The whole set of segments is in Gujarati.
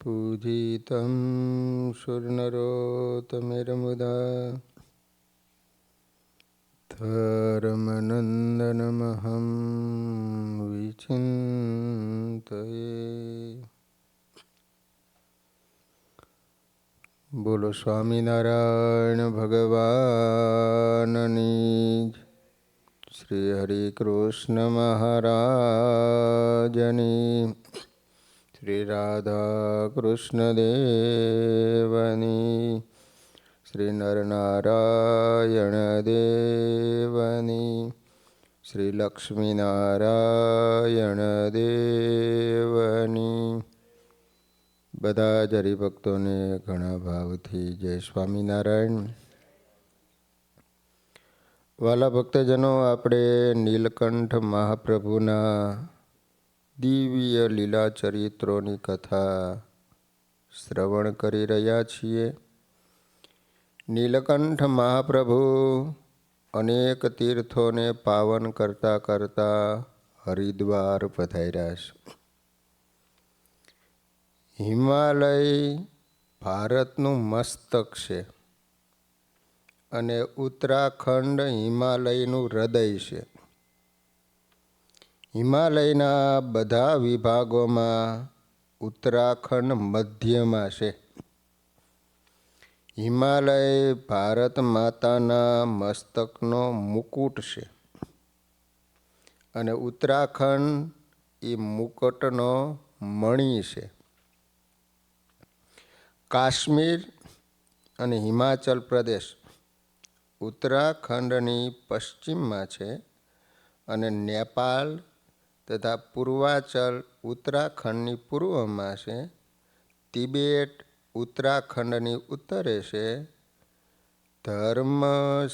पूजितं सुरनरोत्तमेरमुदा धर्मनन्दनमहं विचिन्तये। बोलो स्वामीनारायण भगवाननी, श्री हरि कृष्ण महाराजनी, श्री राधा कृष्ण देवनी, श्री नरनारायण देवनी, श्री लक्ष्मीनारायण देवनी। બધા જ હરિભક્તોને ઘણા ભાવથી જય સ્વામિનારાયણ। વાલા ભક્તજનો, આપણે નીલકંઠ મહાપ્રભુના દિવ્ય લીલા ચરિત્રોની કથા શ્રવણ કરી રહ્યા છીએ। નીલકંઠ મહાપ્રભુ અનેક તીર્થોને પાવન કરતા કરતા હરિદ્વાર પધાર્યા છે। હિમાલય ભારતનું મસ્તક છે અને ઉત્તરાખંડ હિમાલયનું હૃદય છે। હિમાલયના બધા વિભાગોમાં ઉત્તરાખંડ મધ્યમાં છે। હિમાલય ભારત માતાના મસ્તકનો મુકુટ છે અને ઉત્તરાખંડ એ મુકુટનો મણિ છે। કાશ્મીર અને હિમાચલ પ્રદેશ ઉત્તરાખંડની પશ્ચિમમાં છે અને નેપાળ તથા પૂર્વાચલ ઉત્તરાખંડની પૂર્વમાં છે। તિબેટ ઉત્તરાખંડની ઉત્તરે છે। ધર્મ,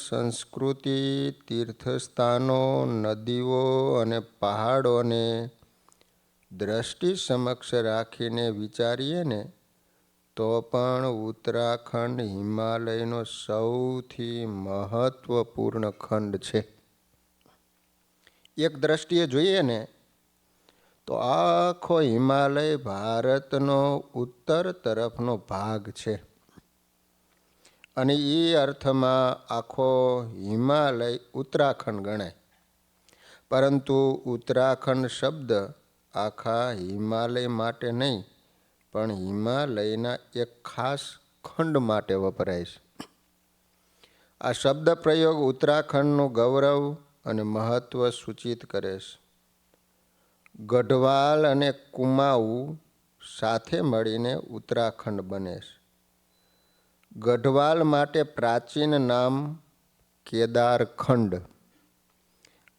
સંસ્કૃતિ, તીર્થસ્થાનો, નદીઓ અને પહાડોને દ્રષ્ટિ સમક્ષ રાખીને વિચારીએ ને તો પણ ઉત્તરાખંડ હિમાલયનો સૌથી મહત્વપૂર્ણ ખંડ છે। એક દ્રષ્ટિએ જોઈએ ને તો આખો હિમાલય ભારતનો ઉત્તર તરફનો ભાગ છે અને એ અર્થમાં આખો હિમાલય ઉત્તરાખંડ ગણાય, પરંતુ ઉત્તરાખંડ શબ્દ આખા હિમાલય માટે નહીં પણ હિમાલયના એક ખાસ ખંડ માટે વપરાય છે। આ શબ્દ પ્રયોગ ઉત્તરાખંડનું ગૌરવ અને મહત્વ સૂચિત કરે છે। ગઢવાલ અને કુમાઉ સાથે મળીને ઉત્તરાખંડ બને છે। ગઢવાલ માટે પ્રાચીન નામ કેદારખંડ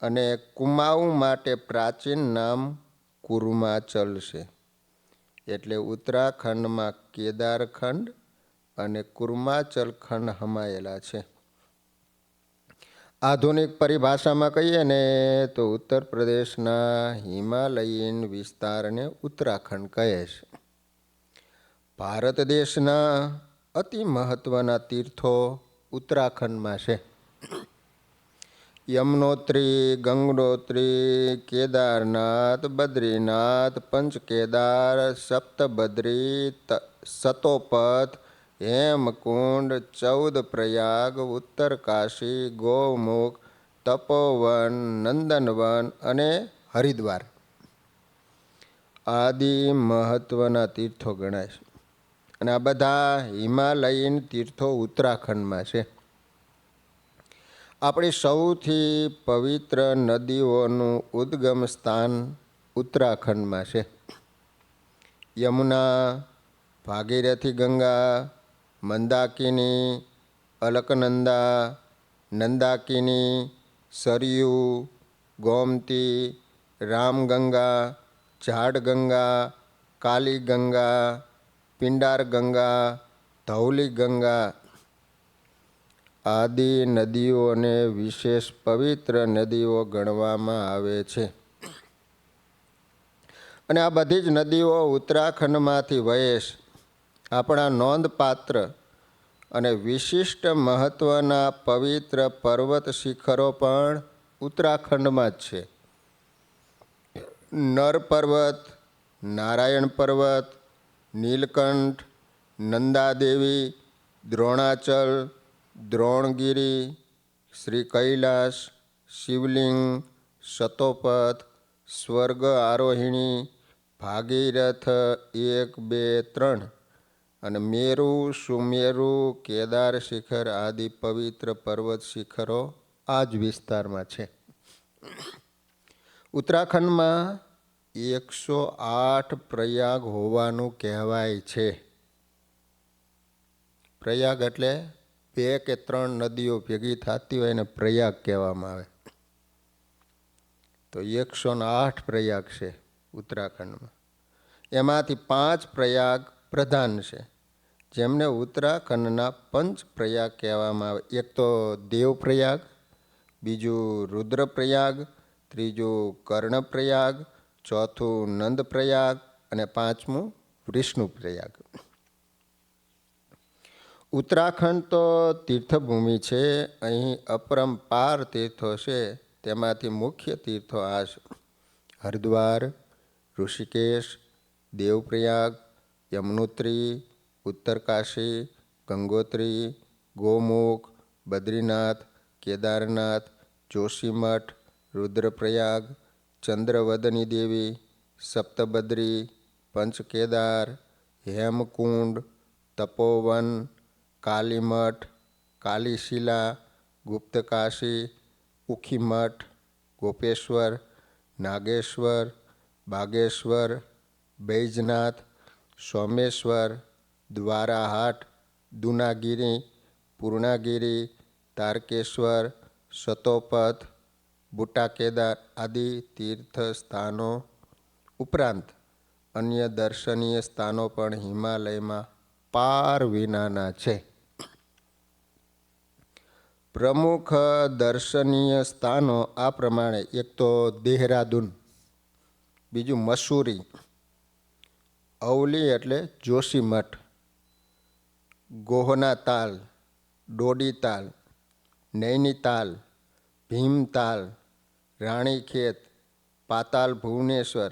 અને કુમાઉ માટે પ્રાચીન નામ કુર્માચલ છે। એટલે ઉત્તરાખંડમાં કેદારખંડ અને કુર્માચલ ખંડ સમાયેલા છે। આધુનિક પરિભાષામાં કહીએ ને તો ઉત્તર પ્રદેશના હિમાલયીન વિસ્તારને ઉત્તરાખંડ કહે છે। ભારત દેશના અતિ મહત્વના તીર્થો ઉત્તરાખંડમાં છે। યમનોત્રી, ગંગોત્રી, કેદારનાથ, બદ્રીનાથ, પંચકેદાર, સપ્તબદ્રી, સતોપથ, હેમકુંડ, 14 પ્રયાગ, ઉત્તરકાશી, ગૌમુખ, તપોવન, નંદનવન અને હરિદ્વાર આદિ મહત્વના તીર્થો ગણાય છે અને આ બધા હિમાલયીન તીર્થો ઉત્તરાખંડમાં છે। આપણી સૌથી પવિત્ર નદીઓનું ઉદ્ગમ સ્થાન ઉત્તરાખંડમાં છે। યમુના, ભાગીરથી ગંગા, મંદાકિની, અલકનંદા, નંદાકિની, સરયુ, ગોમતી, રામગંગા, ઝાડગંગા, કાલીગંગા, પિંડારગંગા, ધૌલીગંગા આદિ નદીઓને વિશેષ પવિત્ર નદીઓ ગણવામાં આવે છે અને આ બધી જ નદીઓ ઉત્તરાખંડમાંથી વહે છે। આપણા નોંધપાત્ર અને વિશિષ્ટ મહત્વના પવિત્ર પર્વત શિખરો પણ ઉત્તરાખંડમાં જ છે। નર પર્વત, નારાયણ પર્વત, નીલકંઠ, નંદાદેવી, દ્રોણાચલ, દ્રોણગીરી, શ્રી કૈલાસ, શિવલિંગ, શતોપથ, સ્વર્ગ આરોહિણી, ભાગીરથ 1, 2, 3 અને મેરુ, સુમેરુ, કેદાર શિખર આદિ પવિત્ર પર્વત શિખરો આ જ વિસ્તારમાં છે. ઉત્તરાખંડમાં 108 પ્રયાગ હોવાનું કહેવાય છે. પ્રયાગ એટલે 2 કે 3 નદીઓ ભેગી થતી હોય એને પ્રયાગ કહેવામાં આવે. તો 108 પ્રયાગ છે ઉત્તરાખંડમાં. એમાંથી 5 પ્રયાગ પ્રધાન છે, જેમને ઉત્તરાખંડના પંચ પ્રયાગ કહેવામાં આવે. એક તો દેવપ્રયાગ, બીજું રુદ્રપ્રયાગ, ત્રીજું કર્ણપ્રયાગ, ચોથું નંદપ્રયાગ અને પાંચમું વિષ્ણુપ્રયાગ. ઉત્તરાખંડ તો તીર્થભૂમિ છે. અહીં અપરંપાર તીર્થો છે. તેમાંથી મુખ્ય તીર્થો આ છે: હરિદ્વાર, ઋષિકેશ, દેવપ્રયાગ, યમનોત્રી, ઉત્તરકાશી, ગંગોત્રી, ગોમુખ, બદ્રીનાથ, કેદારનાથ, જોશીમઠ, રુદ્રપ્રયાગ, ચંદ્રવદની દેવી, સપ્તબદ્રી, પંચકેદાર, હેમકુંડ, તપોવન, કાલીમઠ, કાલીશિલા, ગુપ્તકાશી, ઉખીમઠ, ગોપેશ્વર, નાગેશ્વર, બાગેશ્વર, બૈજનાથ, સોમેશ્વર, દ્વારાહાટ, દુનાગીરી, પૂર્ણાગીરી, તારકેશ્વર, શતોપથ, બુટાકેદાર આદિ તીર્થ સ્થાનો ઉપરાંત અન્ય દર્શનીય સ્થાનો પણ હિમાલયમાં પાર વિનાના છે. પ્રમુખ દર્શનીય સ્થાનો આ પ્રમાણે: એક તો દેહરાદૂન, બીજું મસૂરી, અવલી એટલે Joshimath, Gohnatal, Dodital, Nainital, Bhimtal, Ranikhet, Patal Bhuvaneshwar,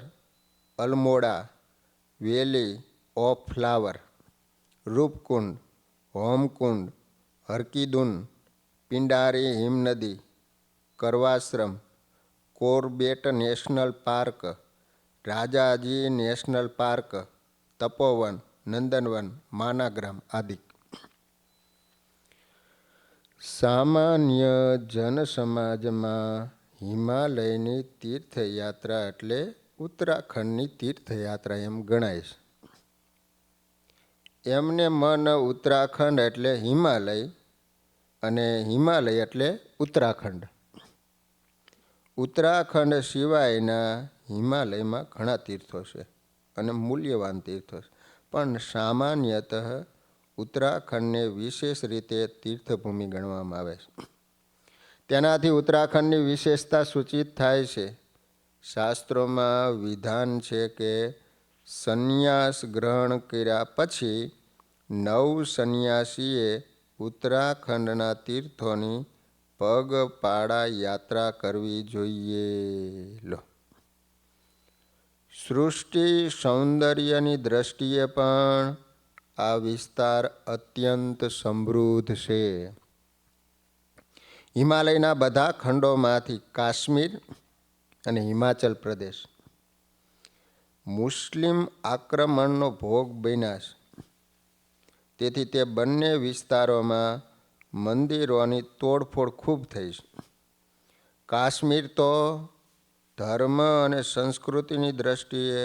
Almora, valley of flower, Roopkund, Homkund, Harkidun, Pindari હિમનદી, Karvashram, Corbett national park, Rajaji national park, Tapovan, Nandanvan, માનાગ્રામ આદિ. સામાન્ય જનસમાજમાં હિમાલયની તીર્થયાત્રા એટલે ઉત્તરાખંડની તીર્થયાત્રા એમ ગણાય છે. એમને મન ઉત્તરાખંડ એટલે હિમાલય અને હિમાલય એટલે ઉત્તરાખંડ. ઉત્તરાખંડ સિવાયના હિમાલયમાં ઘણા તીર્થો છે અને મૂલ્યવાન તીર્થો છે, પણ સામાન્યતઃ ઉત્તરાખંડને વિશેષ રીતે તીર્થભૂમિ ગણવામાં આવે છે. તેનાથી ઉત્તરાખંડની વિશેષતા સૂચિત થાય છે. શાસ્ત્રોમાં વિધાન છે કે સંન્યાસ ગ્રહણ કર્યા પછી 9 સંન્યાસીએ ઉત્તરાખંડના તીર્થોની પગપાળા યાત્રા કરવી જોઈએ. સૃષ્ટિ સૌંદર્યની દ્રષ્ટિએ પણ આ વિસ્તાર અત્યંત સમૃદ્ધ છે. હિમાલયના બધા ખંડોમાંથી કાશ્મીર અને હિમાચલ પ્રદેશ મુસ્લિમ આક્રમણનો ભોગ બન્યા છે. તેથી તે બંને વિસ્તારોમાં મંદિરોની તોડફોડ ખૂબ થઈ છે. કાશ્મીર તો ધર્મ અને સંસ્કૃતિની દ્રષ્ટિએ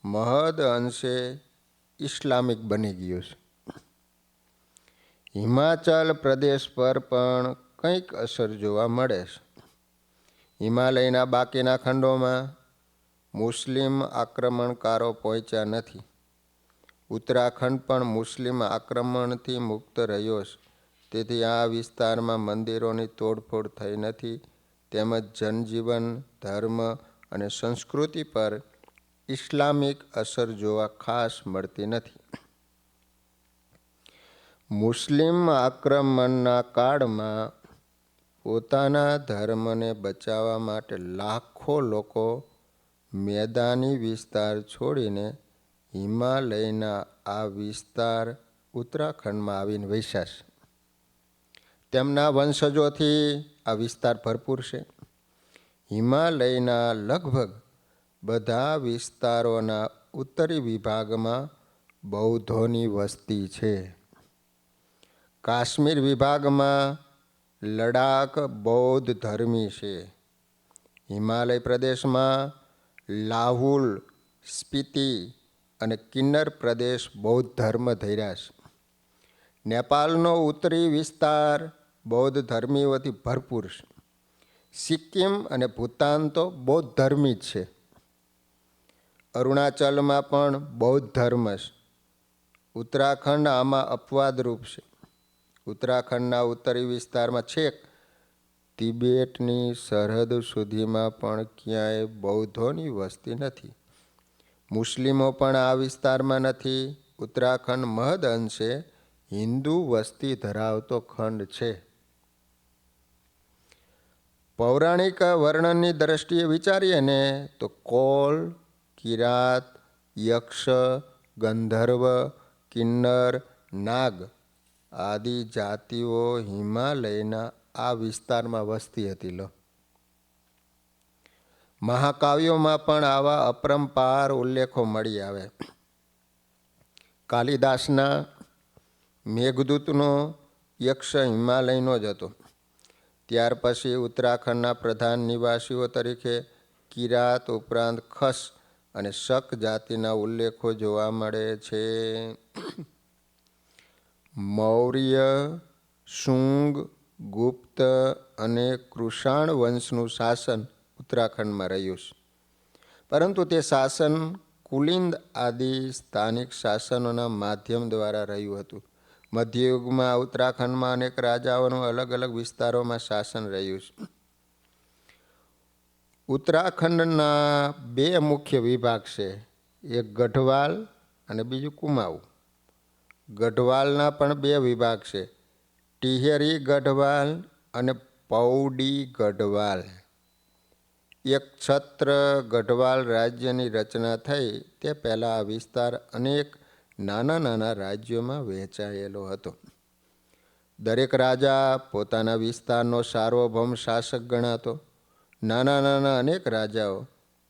મહદ અંશે ઇસ્લામિક બની ગયું છે. હિમાચલ પ્રદેશ પર પણ કંઈક અસર જોવા મળે છે. હિમાલયના બાકીના ખંડોમાં મુસ્લિમ આક્રમણકારો પહોંચ્યા નથી. ઉત્તરાખંડ પણ મુસ્લિમ આક્રમણથી મુક્ત રહ્યો છે. તેથી આ વિસ્તારમાં મંદિરોની તોડફોડ થઈ નથી, તેમજ જનજીવન, ધર્મ અને સંસ્કૃતિ પર ઇસ્લામિક અસર જોવા ખાસ મળતી નથી. મુસ્લિમ આક્રમણના કાળમાં પોતાના ધર્મને બચાવવા માટે લાખો લોકો મેદાની વિસ્તાર છોડીને હિમાલયના આ વિસ્તાર ઉત્તરાખંડમાં આવીને વસ્યા છે. તેમના વંશજોથી આ વિસ્તાર ભરપૂર છે. હિમાલયના લગભગ બધા વિસ્તારોના ઉત્તરી વિભાગમાં બૌદ્ધોની વસ્તી છે. કાશ્મીર વિભાગમાં લડાખ બૌદ્ધ ધર્મી છે. હિમાલય પ્રદેશમાં લાહુલ, સ્પીતિ અને કિન્નર પ્રદેશ બૌદ્ધ ધર્મ ધર્યા છે. નેપાળનો ઉત્તરી વિસ્તાર બૌદ્ધ ધર્મીઓથી ભરપૂર છે. સિક્કિમ અને ભૂતાન તો બૌદ્ધ ધર્મી જ છે. અરુણાચલમાં પણ બૌદ્ધ ધર્મ છે. ઉત્તરાખંડ આમાં અપવાદરૂપ છે. ઉત્તરાખંડના ઉત્તરી વિસ્તારમાં છેક તિબેટની સરહદ સુધીમાં પણ ક્યાંય બૌદ્ધોની વસ્તી નથી. મુસ્લિમો પણ આ વિસ્તારમાં નથી. ઉત્તરાખંડ મહદ અંશે હિન્દુ વસ્તી ધરાવતો ખંડ છે. પૌરાણિક વર્ણનની દ્રષ્ટિએ વિચારીએ ને તો કોલ, કિરાત, યક્ષ, ગંધર્વ, કિન્નર, નાગ આદિ જાતિઓ હિમાલયના આ વિસ્તારમાં વસતી હતી. મહાકાવ્યોમાં પણ આવા અપરંપાર ઉલ્લેખો મળી આવે. કાલિદાસના મેઘદૂતનો યક્ષ હિમાલયનો જ હતો. ત્યાર પછી ઉત્તરાખંડના પ્રધાન નિવાસીઓ તરીકે કિરાત ઉપરાંત ખસ અને શક જાતિના ઉલ્લેખો જોવા મળે છે. મૌર્ય, શુંગ, ગુપ્ત અને કૃષાણ વંશનું શાસન ઉત્તરાખંડમાં રહ્યું છે. પરંતુ તે શાસન કુલિંદ આદિ સ્થાનિક શાસનોના માધ્યમ દ્વારા રહ્યું હતું. મધ્યયુગમાં ઉત્તરાખંડમાં અનેક રાજાઓનું અલગ અલગ વિસ્તારોમાં શાસન રહ્યું છે. ઉત્તરાખંડના બે મુખ્ય વિભાગ છે, એક ગઢવાલ અને બીજું કુમાઉ. ગઢવાલના પણ બે વિભાગ છે, ટિહેરી ગઢવાલ અને પૌડી ગઢવાલ. એક છત્ર ગઢવાલ રાજ્યની રચના થઈ તે પહેલાં આ વિસ્તાર અનેક નાના નાના રાજ્યોમાં વહેંચાયેલો હતો. દરેક રાજા પોતાના વિસ્તારનો સાર્વભૌમ શાસક ગણાતો. નાના નાના અનેક રાજાઓ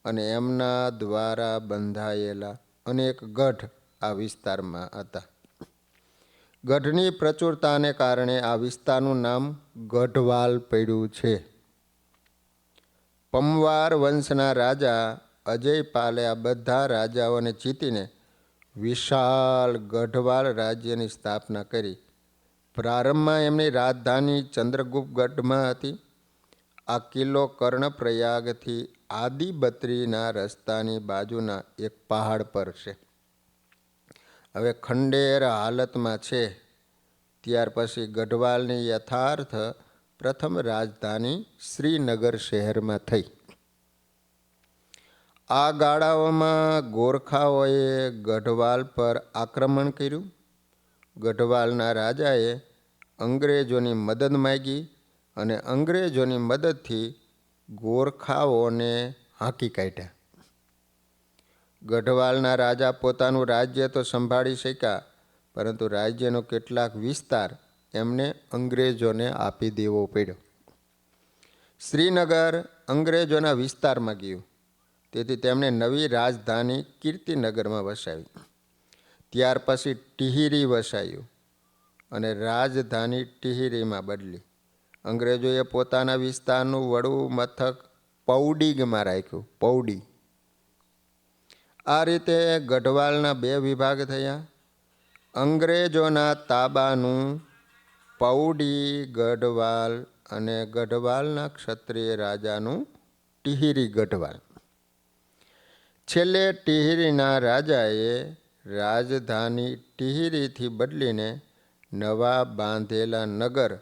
અને એમના દ્વારા બંધાયેલા અનેક ગઢ આ વિસ્તારમાં હતા. ગઢની પ્રચુરતાને કારણે આ વિસ્તારનું નામ ગઢવાલ પડ્યું છે. પમવાર વંશના રાજા અજયપાલે આ બધા રાજાઓને જીતીને વિશાળ ગઢવાલ રાજ્યની સ્થાપના કરી. પ્રારંભમાં એમની રાજધાની ચંદ્રગુપ્તગઢમાં હતી. આ કિલ્લો કર્ણપ્રયાગથી આદિબદ્રીના રસ્તાની બાજુના એક પહાડ પર છે. હવે ખંડેર હાલતમાં છે. ત્યાર પછી ગઢવાલની યથાર્થ પ્રથમ રાજધાની શ્રીનગર શહેરમાં થઈ. આ ગાળાઓમાં ગોરખાઓએ ગઢવાલ પર આક્રમણ કર્યું. ગઢવાલના રાજાએ અંગ્રેજોની મદદ માંગી અને અંગ્રેજોની મદદથી ગોરખાઓને હાંકી કાઢ્યા. ગઢવાલના રાજા પોતાનું રાજ્ય તો સંભાળી શક્યા, પરંતુ રાજ્યનો કેટલાક વિસ્તાર એમને અંગ્રેજોને આપી દેવો પડ્યો. શ્રીનગર અંગ્રેજોના વિસ્તારમાં ગયું, તેથી તેમણે નવી રાજધાની કીર્તિનગરમાં વસાવી. ત્યાર પછી ટિહિરી વસાયું અને રાજધાની ટિહિરીમાં બદલી. અંગ્રેજોએ પોતાના વિસ્તારનું વડું મથક પૌડીગમાં રાખ્યું. પૌડી. આ રીતે ગઢવાલના બે વિભાગ થયા. અંગ્રેજોના તાબાનું પૌડી ગઢવાલ અને ગઢવાલના ક્ષત્રિય રાજાનું ટિહિરી ગઢવાલ. છેલ્લે ટિહિરીના રાજાએ રાજધાની ટિહિરીથી બદલીને નવા બાંધેલા નગર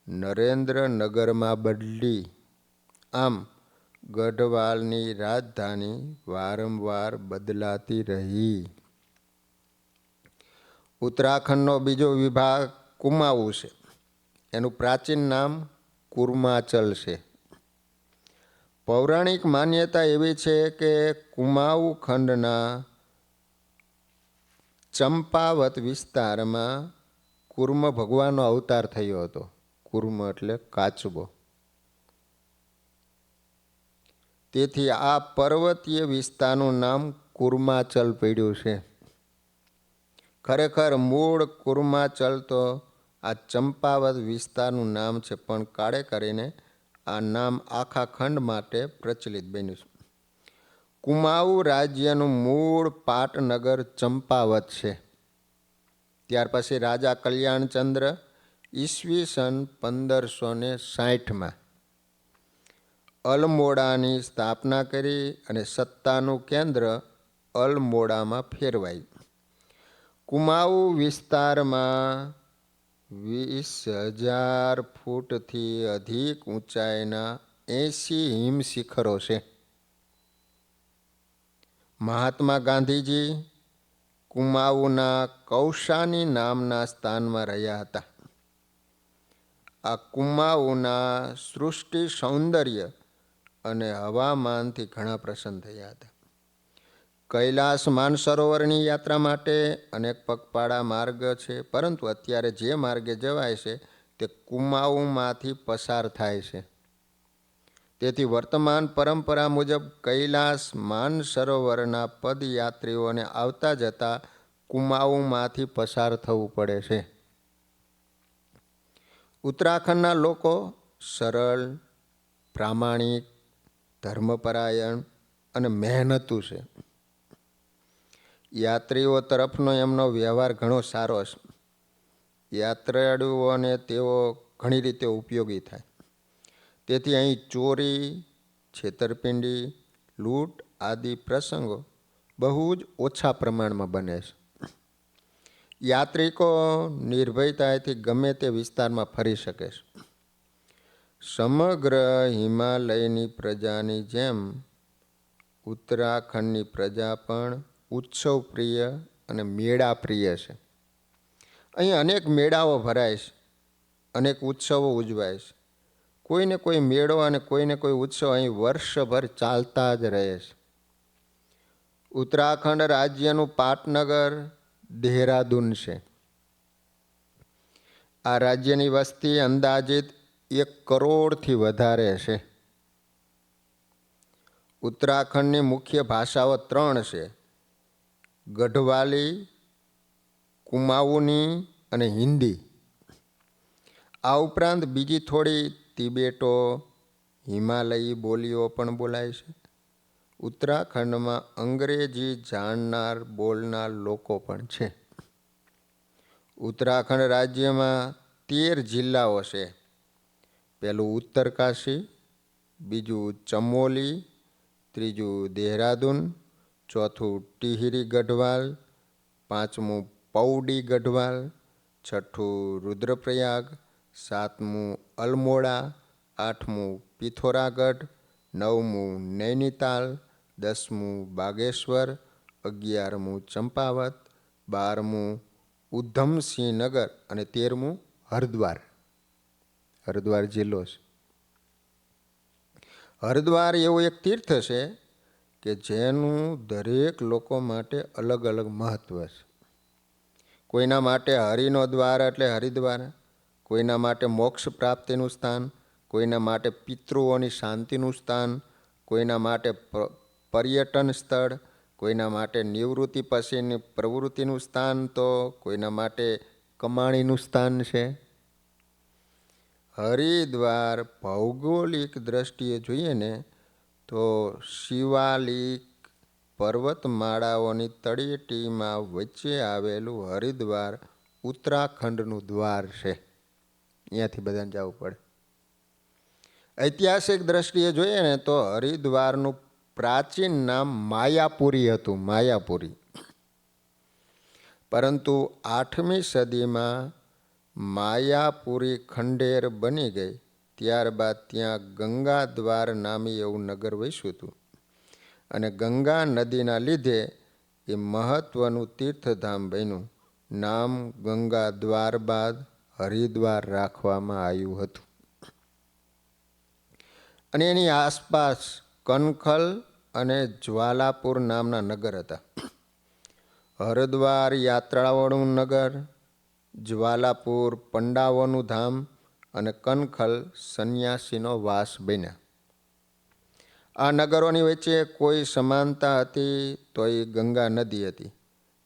નરેન્દ્રનગરમાં બદલી. આમ ગઢવાલની રાજધાની વારંવાર બદલાતી રહી. ઉત્તરાખંડનો બીજો વિભાગ કુમાઉ છે. એનું પ્રાચીન નામ કુર્માચલ છે. પૌરાણિક માન્યતા એવી છે કે કુમાઉ ખંડના ચંપાવત વિસ્તારમાં કુર્મ ભગવાનનો અવતાર થયો હતો. કુર્મ એટલે કાચબો. તેથી આ પર્વતીય વિસ્તારનું નામ કુર્માચલ પડ્યું છે. ખરેખર મૂળ કુર્માચલ તો આ ચંપાવત વિસ્તારનું નામ છે, પણ કાળે કરીને આ નામ આખા ખંડ માટે પ્રચલિત બન્યું છે. કુમાઉ રાજ્યનું મૂળ પાટનગર ચંપાવત છે. ત્યાર પછી રાજા કલ્યાણચંદ્ર ઈસવીસન 1560માં અલમોડાની સ્થાપના કરી અને સત્તાનું કેન્દ્ર અલમોડામાં ફેરવાયું. કુમાઉ વિસ્તારમાં 20,000 ફૂટથી અધિક ઊંચાઈના 80 હિમશિખરો છે. મહાત્મા ગાંધીજી કુમાઉના કૌશાની નામના સ્થાનમાં રહ્યા હતા. આ કુમાઉના સૃષ્ટિ સૌંદર્ય અને હવામાનથી ઘણા પ્રસન્ન થયા હતા. કૈલાસ માનસરોવરની યાત્રા માટે અનેક પગપાળા માર્ગ છે, પરંતુ અત્યારે જે માર્ગે જવાય છે તે કુમાઉમાંથી પસાર થાય છે. તેથી વર્તમાન પરંપરા મુજબ કૈલાસ માનસરોવરના પદયાત્રીઓને આવતા જતા કુમાઉમાંથી પસાર થવું પડે છે. ઉત્તરાખંડના લોકો સરળ, પ્રામાણિક, ધર્મપરાયણ અને મહેનતુ છે. યાત્રીઓ તરફનો એમનો વ્યવહાર ઘણો સારો છે. યાત્રાળુઓને તેઓ ઘણી રીતે ઉપયોગી થાય. તેથી અહીં ચોરી, છેતરપિંડી, લૂંટ આદિ પ્રસંગો બહુ જ ઓછા પ્રમાણમાં બને છે. યાત્રિકો નિર્ભયતાથી ગમે તે વિસ્તારમાં ફરી શકે છે. સમગ્ર હિમાલયની પ્રજાની જેમ ઉત્તરાખંડની પ્રજા પણ ઉત્સવ પ્રિય અને મેળા પ્રિય છે. અહીં અનેક મેળાઓ ભરાય છે, અનેક ઉત્સવો ઉજવાય છે. કોઈને કોઈ મેળો અને કોઈને કોઈ ઉત્સવ અહીં વર્ષભર ચાલતા જ રહે છે. ઉત્તરાખંડ રાજ્યનું પાટનગર દેહરાદૂન છે. આ રાજ્યની વસ્તી અંદાજિત 1 કરોડથી વધારે છે. ઉત્તરાખંડની મુખ્ય ભાષાઓ 3 છે: ગઢવાલી, કુમાઉની અને હિન્દી. આ ઉપરાંત બીજી થોડી તિબેટો, હિમાલયી બોલીઓ પણ બોલાય છે. ઉત્તરાખંડમાં અંગ્રેજી જાણનાર બોલનાર લોકો પણ છે. ઉત્તરાખંડ રાજ્યમાં 13 જિલ્લાઓ છે. પહેલું ઉત્તરકાશી, બીજું ચમોલી, ત્રીજું દેહરાદૂન, ચોથું ટિહરી ગઢવાલ, પાંચમું પૌડી ગઢવાલ, છઠ્ઠું રુદ્રપ્રયાગ, સાતમું અલમોડા, આઠમું પિથોરાગઢ, નવમું નૈનીતાલ, 10મું બાગેશ્વર, 11મું ચંપાવત, 12મું ઉધમસિંહનગર અને 13મું હરિદ્વાર. હરિદ્વાર જિલ્લો છે. હરિદ્વાર એવું એક તીર્થ છે કે જેનું દરેક લોકો માટે અલગ અલગ મહત્વ છે. કોઈના માટે હરિનો દ્વાર એટલે હરિદ્વાર, કોઈના માટે મોક્ષ પ્રાપ્તિનું સ્થાન, કોઈના માટે પિતૃઓની શાંતિનું સ્થાન, કોઈના માટે પર્યટન સ્થળ, કોઈના માટે નિવૃત્તિ પછીની પ્રવૃત્તિનું સ્થાન, તો કોઈના માટે કમાણીનું સ્થાન છે. હરિદ્વાર ભૌગોલિક દ્રષ્ટિએ જોઈએ ને તો શિવાલિક પર્વતમાળાઓની તળેટીમાં વચ્ચે આવેલું હરિદ્વાર ઉત્તરાખંડનું દ્વાર છે. અહીંયાથી બધાને જવું પડે. ઐતિહાસિક દ્રષ્ટિએ જોઈએ ને તો હરિદ્વારનું પ્રાચીન નામ માયાપુરી હતું, માયાપુરી. પરંતુ 8મી સદીમાં માયાપુરી ખંડેર બની ગઈ. ત્યારબાદ ત્યાં ગંગાદ્વાર નામી એવું નગર વસ્યું હતું અને ગંગા નદીના લીધે એ મહત્વનું તીર્થધામ બન્યું. નામ ગંગાદ્વાર બાદ હરિદ્વાર રાખવામાં આવ્યું હતું. અને એની આસપાસ કનખલ અને જ્વાલાપુર નામના નગર હતા. હરદ્વાર યાત્રાઓનું નગર, જ્વાલાપુર પંડાઓનું ધામ અને કનખલ સંન્યાસીનો વાસ બન્યા. આ નગરોની વચ્ચે કોઈ સમાનતા હતી તો એ ગંગા નદી હતી.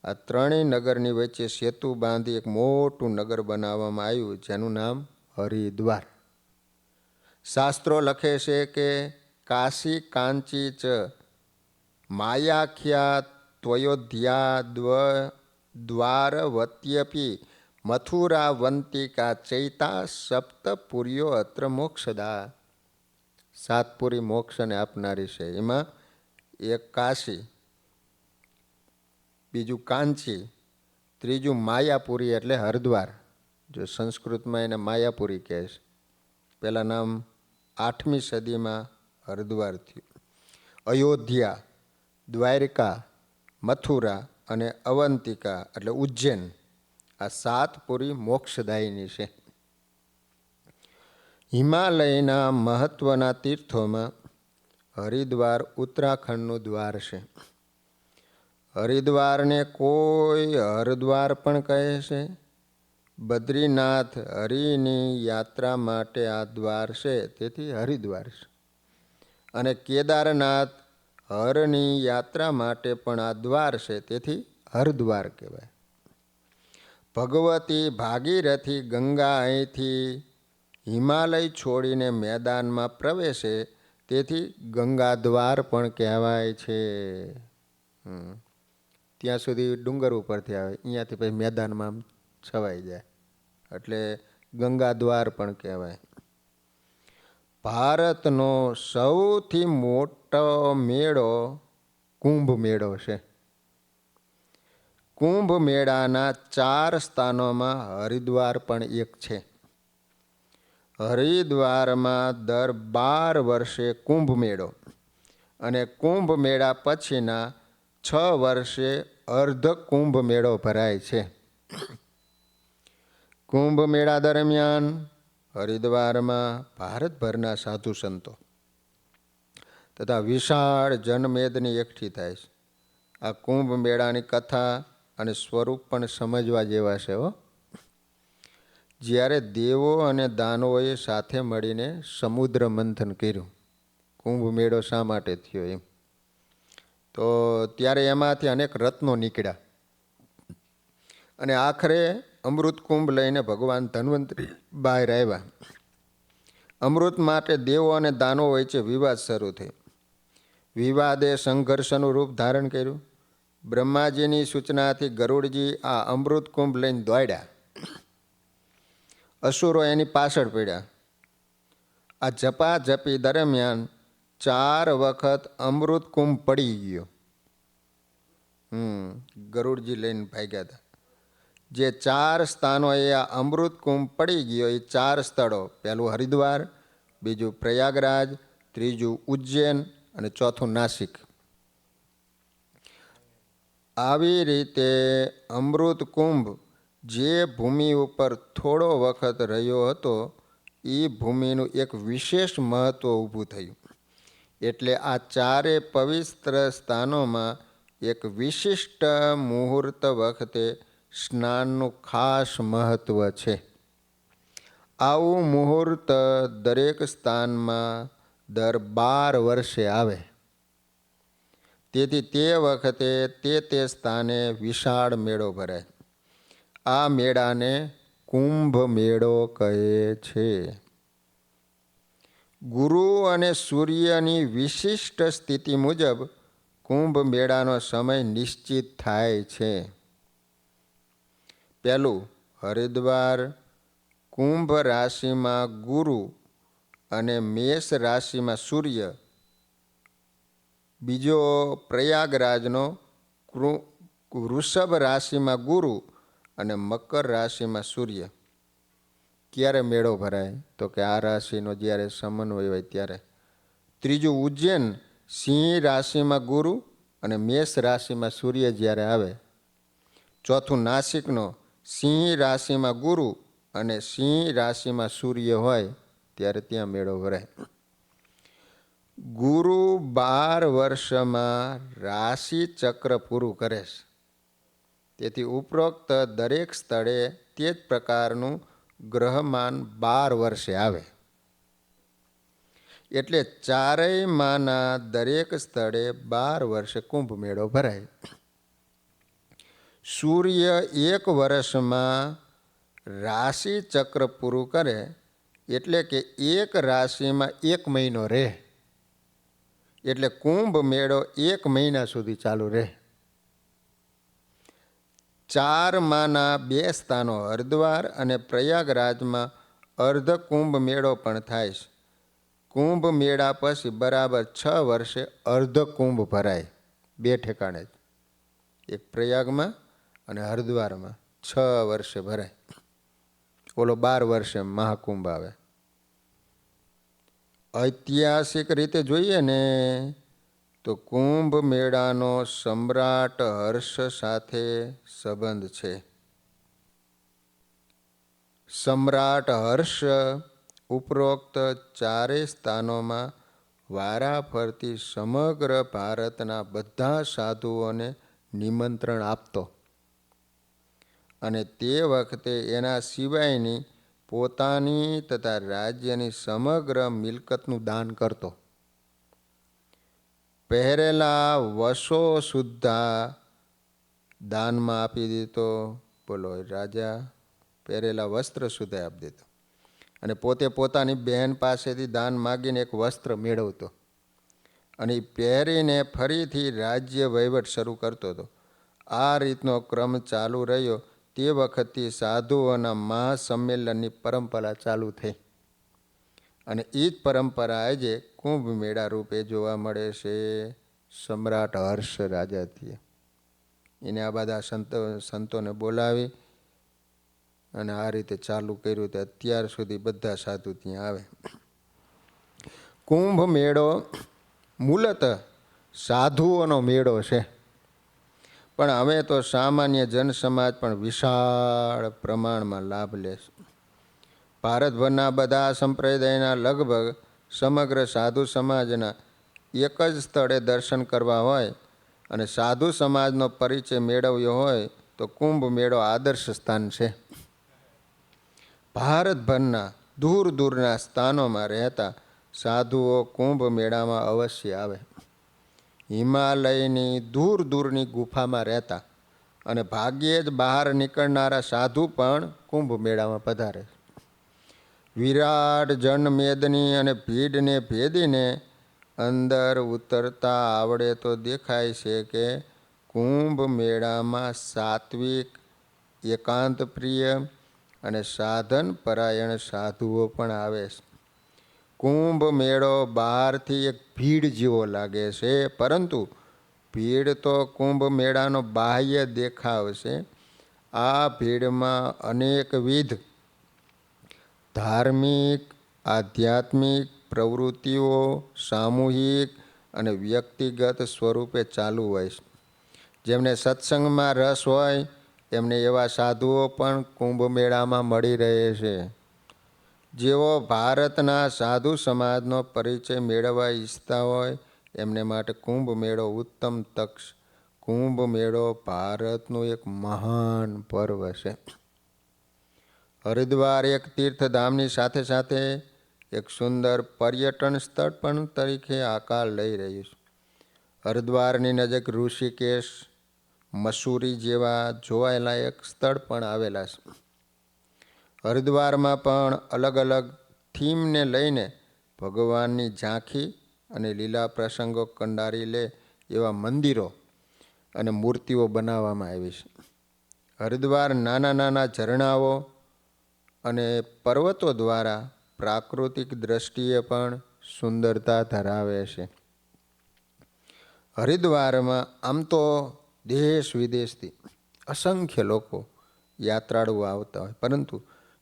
આ ત્રણેય નગરની વચ્ચે સેતુ બાંધી એક મોટું નગર બનાવવામાં આવ્યું, જેનું નામ હરિદ્વાર. શાસ્ત્રો લખે છે કે કાશી કાંચી ચ માયાખ્યા ત્વયોધ્યા દ્વારવત્યપી મથુરાવંતિકા ચૈતા સપ્તપુર્યો અત્ર મોક્ષદા. સાતપુરી મોક્ષને આપનારી છે. એમાં એક કાશી, બીજું કાંચી, ત્રીજું માયાપુરી એટલે હરદ્વાર. જો સંસ્કૃતમાં એને માયાપુરી કહે છે. પહેલાં નામ 8મી સદીમાં હરદ્વાર થયું. અયોધ્યા, દ્વારિકા, મથુરા અને અવંતિકા એટલે ઉજ્જૈન, આ સાતપુરી મોક્ષદાયીની છે. હિમાલયના મહત્વના તીર્થોમાં હરિદ્વાર ઉત્તરાખંડનું દ્વાર છે. હરિદ્વારને કોઈ હરદ્વાર પણ કહે છે. બદ્રીનાથ હરિની યાત્રા માટે આ દ્વાર છે, તેથી હરિદ્વાર છે. અને કેદારનાથ હરની યાત્રા માટે પણ આ દ્વાર છે, તેથી હરદ્વાર કહેવાય. ભગવતી ભાગીરથી ગંગા અહીંથી હિમાલય છોડીને મેદાનમાં પ્રવેશે, તેથી ગંગાદ્વાર પણ કહેવાય છે. ત્યાં સુધી ડુંગર ઉપરથી આવે, અહીંયાથી પછી મેદાનમાં છવાઈ જાય, એટલે ગંગાદ્વાર પણ કહેવાય. ભારતનો સૌથી મોટો મેળો કુંભ મેળો છે. કુંભ મેળાના 4 સ્થાનોમાં હરિદ્વાર પણ એક છે. હરિદ્વારમાં દર 12 વર્ષે કુંભ મેળો અને કુંભ મેળા પછીના 6 વર્ષે અર્ધ કુંભ મેળો ભરાય છે. કુંભ મેળા દરમિયાન હરિદ્વારમાં ભારતભરના સાધુ સંતો તથા વિશાળ જનમેદની એકઠી થાય છે. આ કુંભ મેળાની કથા અને સ્વરૂપ પણ સમજવા જેવા છે. જ્યારે દેવો અને દાનવોએ સાથે મળીને સમુદ્ર મંથન કર્યું, કુંભ મેળો શા માટે થયો એમ, તો ત્યારે એમાંથી અનેક રત્નો નીકળ્યા અને આખરે અમૃત કુંભ લઈને ભગવાન ધન્વંતરી બહાર આવ્યા. અમૃત માટે દેવો અને દાનવો વચ્ચે વિવાદ શરૂ થયો. વિવાદે સંઘર્ષનું રૂપ ધારણ કર્યું. બ્રહ્માજીની સૂચનાથી ગરુડજી આ અમૃત કુંભ લઈને દોડ્યા. અસુરો એની પાછળ પડ્યા. આ ઝપાઝપી દરમિયાન 4 વખત અમૃત કુંભ પડી ગયો. ગરુડજી લઈને ભાગ્યા હતા. જે 4 સ્થાનોએ આ અમૃત કુંભ પડી ગયો, એ 4 સ્થળો, પહેલું હરિદ્વાર, બીજું પ્રયાગરાજ, ત્રીજું ઉજ્જૈન અને ચોથું નાસિક. આવી રીતે અમૃત કુંભ જે ભૂમિ ઉપર થોડો વખત રહ્યો હતો, એ ભૂમિનું એક વિશેષ મહત્વ ઊભું થયું. એટલે આ 4 પવિત્ર સ્થાનોમાં એક વિશિષ્ટ મુહૂર્ત વખતે સ્નાનનું ખાસ મહત્વ છે. આવું મુહૂર્ત દરેક સ્થાનમાં દર 12 વર્ષે આવે. તેથી તે વખતે તે સ્થાને વિશાળ મેળો ભરાય. આ મેળાને કુંભ મેળો કહે છે. ગુરુ અને સૂર્યની વિશિષ્ટ સ્થિતિ મુજબ કુંભ મેળાનો સમય નિશ્ચિત થાય છે. પહેલું હરિદ્વાર કુંભ રાશિમાં ગુરુ અને મેષ રાશિમાં સૂર્ય. બીજો પ્રયાગરાજનો વૃષભ રાશિમાં ગુરુ અને મકર રાશિમાં સૂર્ય. ક્યારે મેળો ભરાય, તો કે આ રાશિનો જ્યારે સમન્વય હોય ત્યારે. ત્રીજું ઉજ્જૈન સિંહ રાશિમાં ગુરુ અને મેષ રાશિમાં સૂર્ય જ્યારે આવે. ચોથું નાસિકનો સિંહ રાશિમાં ગુરુ અને સિંહ રાશિમાં સૂર્ય હોય ત્યારે ત્યાં મેળો ભરાય. ગુરુ 12 વર્ષમાં રાશિ ચક્ર પૂરું કરે છે. તેથી ઉપરોક્ત દરેક સ્થળે તે જ પ્રકારનું ગ્રહમાન 12 વર્ષે આવે. એટલે ચારેય માના દરેક સ્થળે 12 વર્ષે કુંભ મેળો ભરાય. સૂર્ય 1 વર્ષમાં રાશિ ચક્ર પૂરું કરે એટલે કે એક રાશિમાં 1 મહિનો રહે. એટલે કુંભ મેળો 1 મહિના સુધી ચાલુ રહે. 4 માના 2 સ્થાનો હરિદ્વાર અને પ્રયાગરાજમાં અર્ધ કુંભ મેળો પણ થાય છે. કુંભ મેળા પછી બરાબર 6 વર્ષે અર્ધ કુંભ ભરાય 2 ઠેકાણે જ, એક પ્રયાગમાં અને હરિદ્વારમાં 6 વર્ષે ભરાય. ઓલો 12 વર્ષે મહાકુંભ આવે. ઐતિહાસિક રીતે જોઈએ ને તો કુંભ મેળાનો સમ્રાટ હર્ષ સાથે સંબંધ છે. સમ્રાટ હર્ષ ઉપરોક્ત ચારેય સ્થાનોમાં વારા ફરતી સમગ્ર ભારતના બધા સાધુઓને નિમંત્રણ આપતો અને તે વખતે એના સિવાયની પોતાની તથા રાજ્યની સમગ્ર મિલકતનું દાન કરતો. પહેરેલા વસો સુદ્ધા દાનમાં આપી દીધો. બોલો, રાજા પહેરેલા વસ્ત્ર સુદ્ધા આપી દીધો. અને પોતે પોતાની બહેન પાસેથી દાન માગીને એક વસ્ત્ર મેળવતો અને એ પહેરીને ફરીથી રાજ્ય વહીવટ શરૂ કરતો હતો. આ રીતનો ક્રમ ચાલુ રહ્યો. તે વખતથી સાધુઓના મહાસંમેલનની પરંપરા ચાલુ થઈ અને એ જ પરંપરા આજે કુંભ મેળા રૂપે જોવા મળે છે. સમ્રાટ હર્ષ રાજાથી એને આ બધા સંતોને બોલાવી અને આ રીતે ચાલુ કર્યું. તે અત્યાર સુધી બધા સાધુ ત્યાં આવે. કુંભ મેળો મૂલતઃ સાધુઓનો મેળો છે, પણ હવે તો સામાન્ય જનસમાજ પણ વિશાળ પ્રમાણમાં લાભ લે છે. ભારતભરના બધા સંપ્રદાયના લગભગ સમગ્ર સાધુ સમાજના એક જ સ્થળે દર્શન કરવા હોય અને સાધુ સમાજનો પરિચય મેળવ્યો હોય તો કુંભ મેળો આદર્શ સ્થાન છે. ભારતભરના દૂર દૂરના સ્થાનોમાં રહેતા સાધુઓ કુંભ મેળામાં અવશ્ય આવે. હિમાલયની દૂર દૂરની ગુફામાં રહેતા અને ભાગ્યે જ બહાર નીકળનારા સાધુ પણ કુંભ મેળામાં પધારે. વિરાટ જનમેદની અને ભીડને ભેદીને અંદર ઉતરતા આવડે તો દેખાય છે કે કુંભ મેળામાં સાત્વિક, એકાંત પ્રિય અને સાધન પરાયણ સાધુઓ પણ આવે છે. કુંભ મેળો બહારથી એક ભીડ જેવો લાગે છે, પરંતુ ભીડ તો કુંભ મેળાનો બાહ્ય દેખાવ છે. આ ભીડમાં અનેકવિધ ધાર્મિક, આધ્યાત્મિક પ્રવૃત્તિઓ સામૂહિક અને વ્યક્તિગત સ્વરૂપે ચાલુ હોય છે. જેમને સત્સંગમાં રસ હોય એમને એવા સાધુઓ પણ કુંભ મેળામાં મળી રહે છે. જેઓ ભારતના સાધુ સમાજનો પરિચય મેળવવા ઈચ્છતા હોય એમને માટે કુંભ મેળો ઉત્તમ તક છે. કુંભ મેળો ભારતનું એક મહાન પર્વ છે. હરિદ્વાર એક તીર્થધામની સાથે સાથે એક સુંદર પર્યટન સ્થળ પણ તરીકે આકાર લઈ રહ્યું છે. હરિદ્વારની નજીક ઋષિકેશ, મસૂરી જેવા જોવાલાયક સ્થળ પણ આવેલા છે. હરિદ્વારમાં પણ અલગ અલગ થીમને લઈને ભગવાનની ઝાંખી અને લીલા પ્રસંગો કંડારી લે એવા મંદિરો અને મૂર્તિઓ બનાવવામાં આવી છે. હરિદ્વાર નાના નાના ઝરણાઓ અને પર્વતો દ્વારા પ્રાકૃતિક દ્રષ્ટિએ પણ સુંદરતા ધરાવે છે. હરિદ્વારમાં આમ તો દેશ વિદેશથી અસંખ્ય લોકો યાત્રાળુઓ આવતા હોય, પરંતુ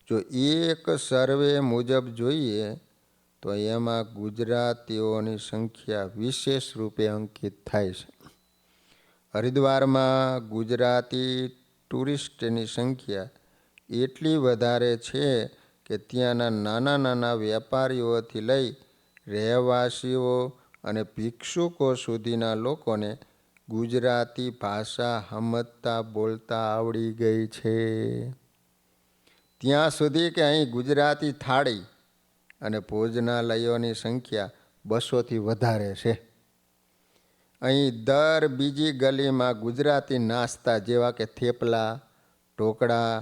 જો એક સર્વે મુજબ જોઈએ તો એમાં ગુજરાતીઓની સંખ્યા વિશેષ રૂપે અંકિત થાય છે. હરિદ્વારમાં ગુજરાતી ટુરિસ્ટની સંખ્યા એટલી વધારે છે કે ત્યાંના નાના નાના વેપારીઓથી લઈ રહેવાસીઓ અને ભિક્ષુકો સુધીના લોકોને ગુજરાતી ભાષા સમજતા બોલતા આવડી ગઈ છે. ત્યાં સુધી કે અહીં ગુજરાતી થાળી અને ભોજનાલયોની સંખ્યા 200થી વધારે છે. અહીં દર બીજી ગલીમાં ગુજરાતી નાસ્તા જેવા કે થેપલા, ઢોકળા,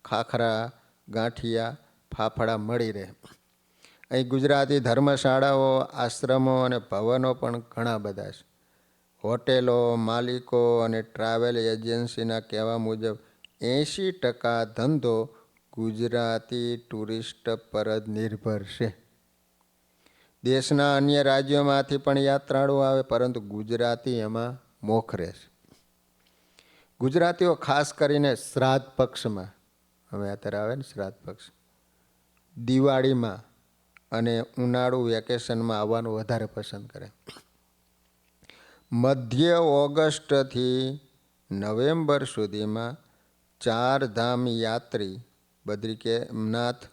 ખાખરા, ગાંઠિયા, ફાફડા મળી રહે. અહીં ગુજરાતી ધર્મશાળાઓ, આશ્રમો અને ભવનો પણ ઘણા બધા છે. હોટેલો માલિકો અને ટ્રાવેલ એજન્સીના કહેવા મુજબ 80% ધંધો ગુજરાતી ટુરિસ્ટ પર જ નિર્ભર છે. દેશના અન્ય રાજ્યોમાંથી પણ યાત્રાળુઓ આવે, પરંતુ ગુજરાતી એમાં મોખરે છે. ગુજરાતીઓ ખાસ કરીને શ્રાદ્ધ પક્ષમાં, હવે અત્યારે આવે ને શ્રાદ્ધ પક્ષ, દિવાળીમાં અને ઉનાળુ વેકેશનમાં આવવાનું વધારે પસંદ કરે. મધ્ય ઓગસ્ટથી નવેમ્બર સુધીમાં 4 ધામ યાત્રી બદ્રીનાથ,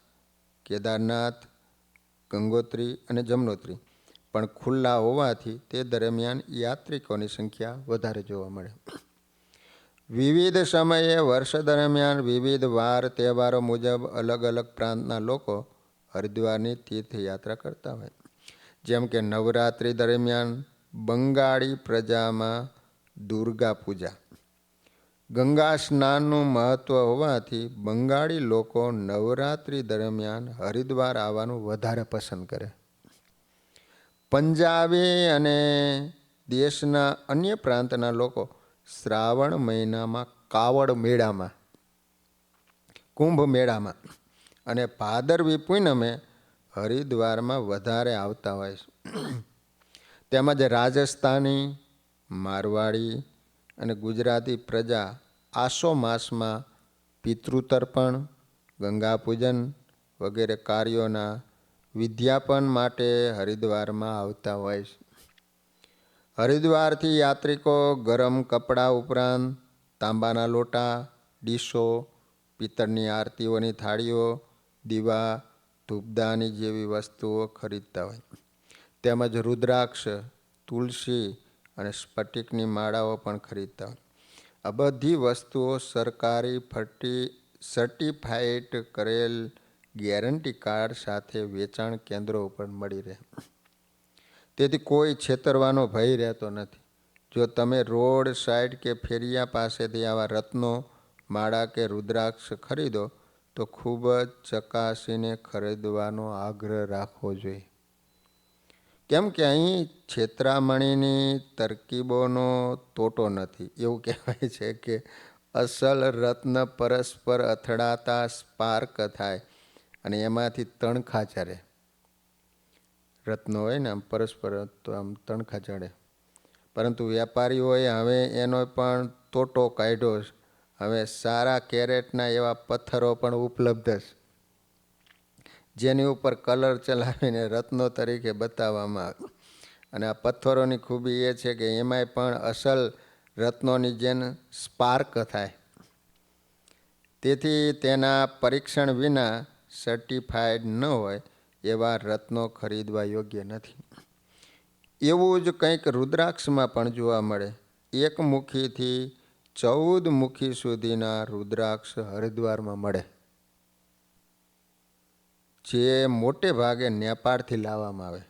કેદારનાથ, ગંગોત્રી અને જમનોત્રી પણ ખુલ્લા હોવાથી તે દરમિયાન યાત્રિકોની સંખ્યા વધારે જોવા મળે. વિવિધ સમયે વર્ષ દરમિયાન વિવિધ વાર તહેવારો મુજબ અલગ અલગ પ્રાંતના લોકો હરિદ્વારની તીર્થયાત્રા કરતા હોય. જેમ કે નવરાત્રિ દરમિયાન બંગાળી પ્રજામાં દુર્ગા પૂજા, ગંગા સ્નાનનું મહત્ત્વ હોવાથી બંગાળી લોકો નવરાત્રિ દરમિયાન હરિદ્વાર આવવાનું વધારે પસંદ કરે. પંજાબી અને દેશના અન્ય પ્રાંતના લોકો શ્રાવણ મહિનામાં કાવડ મેળામાં, કુંભ મેળામાં અને ભાદરવી પૂનમે હરિદ્વારમાં વધારે આવતા હોય છે. તેમજ રાજસ્થાની, મારવાડી અને ગુજરાતી પ્રજા આસો માસમાં પિતૃતર્પણ, ગંગા પૂજન વગેરે કાર્યોના વિદ્યાપન માટે હરિદ્વારમાં આવતા હોય છે. હરિદ્વારથી યાત્રિકો ગરમ કપડાં ઉપરાંત તાંબાના લોટા, ડીશો, પિત્તળની આરતીઓની થાળીઓ, દીવા, ધૂપદાની જેવી વસ્તુઓ ખરીદતા હોય. તેમજ રુદ્રાક્ષ, તુલસી અને સ્ફટિકની માળાઓ પણ ખરીદતા હોય. આ બધી વસ્તુઓ સરકારી સર્ટિફાઈડ કરેલ ગેરંટી કાર્ડ સાથે વેચાણ કેન્દ્રો ઉપર મળી રહે. તેથી કોઈ છેતરવાનો ભય રહેતો નથી. જો તમે રોડ સાઈડ કે ફેરિયા પાસેથી આવા રત્નો, માળા કે રુદ્રાક્ષ ખરીદો તો ખૂબ જ ચકાસીને ખરીદવાનો આગ્રહ રાખવો જોઈએ. કેમ કે અહીં છેતરામણીની તરકીબોનો તોટો નથી. એવું કહેવાય છે કે અસલ રત્ન પરસ્પર અથડાતા સ્પાર્ક થાય અને એમાંથી તણખા ચડે. રત્નો હોય ને આમ પરસ્પર તો આમ તણખા ચડે. પરંતુ વેપારીઓએ હવે એનો પણ તોટો કાઢ્યો છે. હવે સારા કેરેટના એવા પથ્થરો પણ ઉપલબ્ધ છે, જેની ઉપર કલર ચલાવીને રત્નો તરીકે બતાવવામાં આવે. અને આ પથ્થરોની ખૂબી એ છે કે એમાંય પણ અસલ રત્નોની જેમ સ્પાર્ક થાય. તેથી તેના પરીક્ષણ વિના સર્ટિફાઈડ ન હોય એવા રત્નો ખરીદવા યોગ્ય નથી. એવું જ કંઈક રુદ્રાક્ષમાં પણ જોવા મળે. 1 મુખીથી 14 મુખી સુધીના રુદ્રાક્ષ હરિદ્વારમાં મળે, જે મોટે ભાગે નેપાળથી લાવવામાં આવે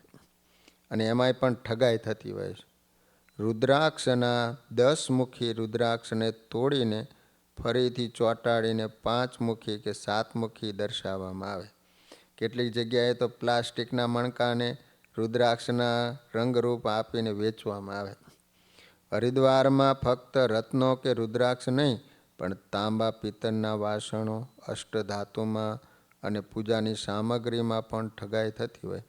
અને એમાંય પણ ઠગાઈ થતી હોય છે. રુદ્રાક્ષના 10 મુખી રુદ્રાક્ષને તોડીને ફરીથી ચોંટાડીને 5 મુખી કે 7 મુખી દર્શાવવામાં આવે. કેટલીક જગ્યાએ તો પ્લાસ્ટિકના મણકાને રુદ્રાક્ષના રંગરૂપ આપીને વેચવામાં આવે. હરિદ્વારમાં ફક્ત રત્નો કે રુદ્રાક્ષ નહીં, પણ તાંબા પિત્તળના વાસણો, અષ્ટધાતુમાં અને પૂજાની સામગ્રીમાં પણ ઠગાઈ થતી હોય.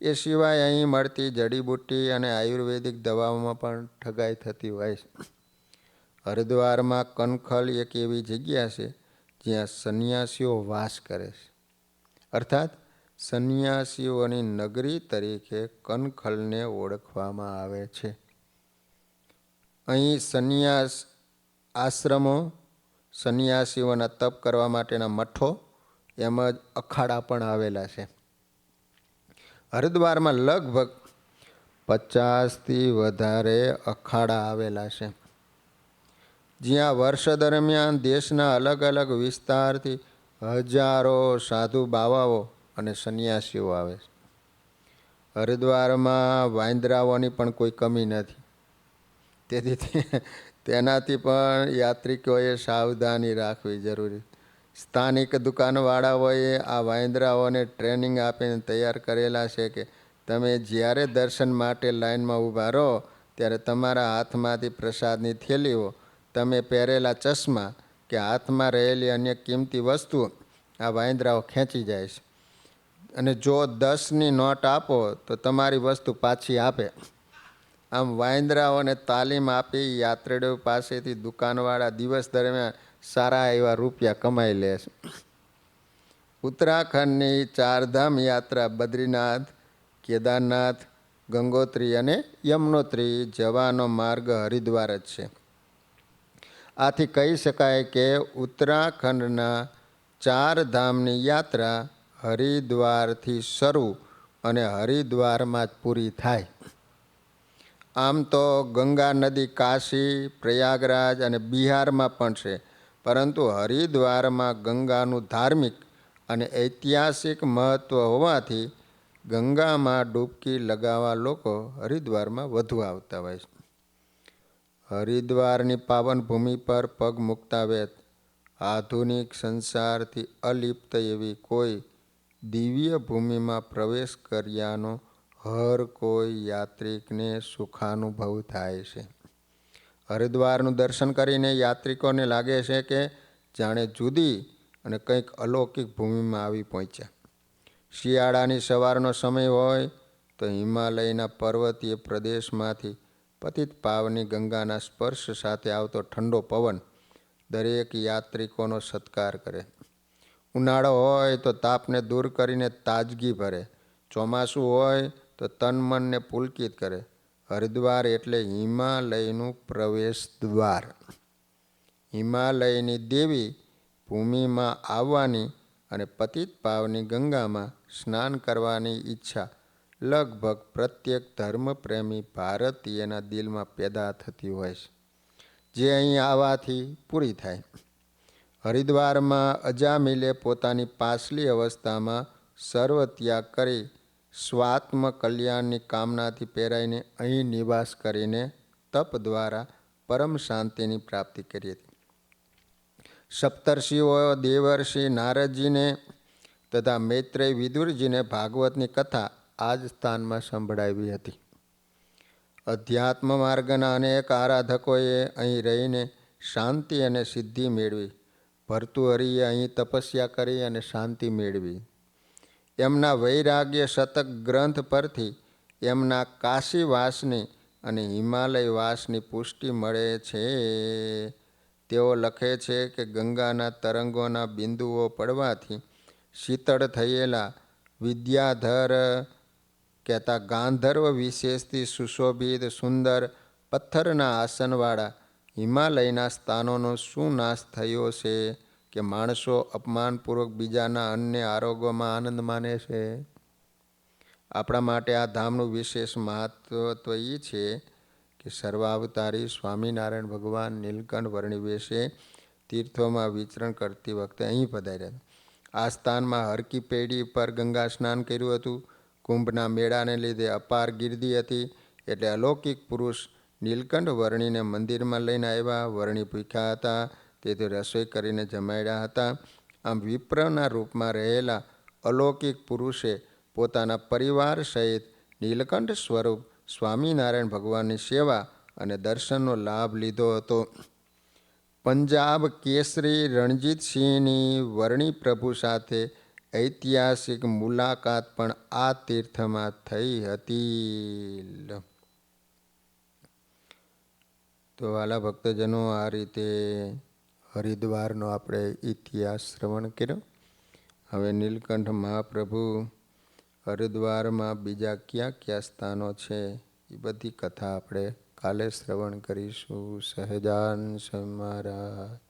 એ સિવાય અહીં મળતી જડીબુટ્ટી અને આયુર્વેદિક દવાઓમાં પણ ઠગાઈ થતી હોય છે. હરિદ્વારમાં કનખલ એક એવી જગ્યા છે જ્યાં સંન્યાસીઓ વાસ કરે છે. અર્થાત સંન્યાસીઓની નગરી તરીકે કનખલને ઓળખવામાં આવે છે. અહીં સંન્યાસ આશ્રમો, સંન્યાસીઓના તપ કરવા માટેના મઠો એમ જ અખાડા પણ આવેલા છે. હરિદ્વારમાં લગભગ 50થી વધારે અખાડા આવેલા છે. જ્યાં વર્ષ દરમિયાન દેશના અલગ અલગ વિસ્તારથી હજારો સાધુ બાવાઓ અને સંન્યાસીઓ આવે છે. હરિદ્વારમાં વાંદરાઓની પણ કોઈ કમી નથી. તેથી તેનાથી પણ યાત્રિકોએ સાવધાની રાખવી જરૂરી. સ્થાનિક દુકાનવાળાઓએ આ વાંદરાઓને ટ્રેનિંગ આપીને તૈયાર કરેલા છે કે તમે જ્યારે દર્શન માટે લાઈનમાં ઊભા રહો ત્યારે તમારા હાથમાંથી પ્રસાદની થેલીઓ, તમે પહેરેલા ચશ્મા કે હાથમાં રહેલી અન્ય કિંમતી વસ્તુઓ આ વાંદરાઓ ખેંચી જાય છે. અને જો 10ની નોટ આપો તો તમારી વસ્તુ પાછી આપે. આમ વાંદરાઓને તાલીમ આપી યાત્રીઓ પાસેથી દુકાનવાળા દિવસ દરમિયાન સારા એવા રૂપિયા કમાઈ લે છે. ઉત્તરાખંડની ચારધામ યાત્રા બદ્રીનાથ, કેદારનાથ, ગંગોત્રી અને યમનોત્રી જવાનો માર્ગ હરિદ્વાર જ છે. આથી કહી શકાય કે ઉત્તરાખંડના ચારધામની યાત્રા હરિદ્વારથી શરૂ અને હરિદ્વારમાં જ પૂરી થાય. આમ તો ગંગા નદી કાશી, પ્રયાગરાજ અને બિહારમાં પણ છે, પરંતુ હરિદ્વારમાં ગંગાનું ધાર્મિક અને ઐતિહાસિક મહત્ત્વ હોવાથી ગંગામાં ડૂબકી લગાવવા લોકો હરિદ્વારમાં વધુ આવતા હોય છે. હરિદ્વારની પાવન ભૂમિ પર પગ મૂકતા વેત આધુનિક સંસારથી અલિપ્ત એવી કોઈ દિવ્ય ભૂમિમાં પ્રવેશ કર્યાનો હર કોઈ યાત્રિકને સુખાનુભવ થાય છે. હરિદ્વારનું દર્શન કરીને યાત્રિકોને લાગે છે કે જાણે જુદી અને કંઈક અલૌકિક ભૂમિમાં આવી પહોંચ્યા. શિયાળાની સવારનો સમય હોય તો હિમાલયના પર્વતીય પ્રદેશમાંથી પતિત પાવની ગંગાના સ્પર્શ સાથે આવતો ઠંડો પવન દરેક યાત્રિકોનો સત્કાર કરે. ઉનાળો હોય તો તાપને દૂર કરીને તાજગી ભરે. ચોમાસું હોય તો તન મનને પુલકિત કરે. હરિદ્વાર એટલે હિમાલયનું પ્રવેશ દ્વાર. હિમાલયની દેવી ભૂમિમાં આવવાની અને પતિત પાવની ગંગામાં સ્નાન કરવાની ઈચ્છા લગભગ પ્રત્યેક ધર્મપ્રેમી ભારતીયના દિલમાં પેદા થતી હોય છે, જે અહીં આવવાથી પૂરી થાય. હરિદ્વારમાં અજામિલે પોતાની પાછલી અવસ્થામાં સર્વત્યાગ કરી સ્વાત્મ કલ્યાણની કામનાથી પ્રેરાઈને અહીં નિવાસ કરીને તપ દ્વારા પરમ શાંતિની પ્રાપ્તિ કરી હતી. સપ્તર્ષિઓ દેવર્ષિ નારદજીને તથા મૈત્રેય વિદુરજીને ભાગવતની કથા આ જ સ્થાનમાં સંભળાવી હતી. અધ્યાત્મ માર્ગના અનેક આરાધકોએ અહીં રહીને શાંતિ અને સિદ્ધિ મેળવી. ભર્તુહરિએ અહીં તપસ્યા કરી અને શાંતિ મેળવી. એમના વૈરાગ્ય શતક ગ્રંથ પરથી એમના કાશીવાસની અને હિમાલયવાસની પુષ્ટિ મળે છે. તેઓ લખે છે કે ગંગાના તરંગોના બિંદુઓ પડવાથી શીતળ થયેલા વિદ્યાધર કહેતા ગાંધર્વ વિશેષથી સુશોભિત સુંદર પથ્થરના આસનવાળા હિમાલયના સ્થાનોનો શું નાશ થયો છે કે માણસો અપમાનપૂર્વક બીજાના અન્ય આરોગ્યમાં આનંદ માને છે. આપણા માટે આ ધામનું વિશેષ મહત્વ એ છે કે સર્વાવતારી સ્વામિનારાયણ ભગવાન નીલકંઠ વર્ણિ વેશે તીર્થોમાં વિચરણ કરતી વખતે અહીં પધાર્યા. આ સ્થાનમાં હરકી પેઢી પર ગંગા સ્નાન કર્યું હતું. કુંભના મેળાને લીધે અપાર ગીર્દી હતી, એટલે અલૌકિક પુરુષ નીલકંઠ વર્ણિને મંદિરમાં લઈને આવ્યા. વર્ણિ ભૂખ્યા હતા, તેથી રસોઈ કરીને જમાડ્યા હતા. આમ વિપ્રના રૂપમાં રહેલા અલૌકિક પુરુષે પોતાના પરિવાર સહિત નીલકંઠ સ્વરૂપ સ્વામિનારાયણ ભગવાનની સેવા અને દર્શનનો લાભ લીધો હતો. પંજાબ કેસરી રણજીતસિંહની વર્ણિ પ્રભુ સાથે ઐતિહાસિક મુલાકાત પણ આ તીર્થમાં થઈ હતી. તો વાલા ભક્તજનો, આ રીતે હરિદ્વારનો આપણે ઇતિહાસ શ્રવણ કર્યો. હવે નીલકંઠ મહાપ્રભુ હરિદ્વારમાં બીજા કયા કયા સ્થાનો છે એ બધી કથા આપણે કાલે શ્રવણ કરીશું. સહજાન સ્વામી મહારાજ.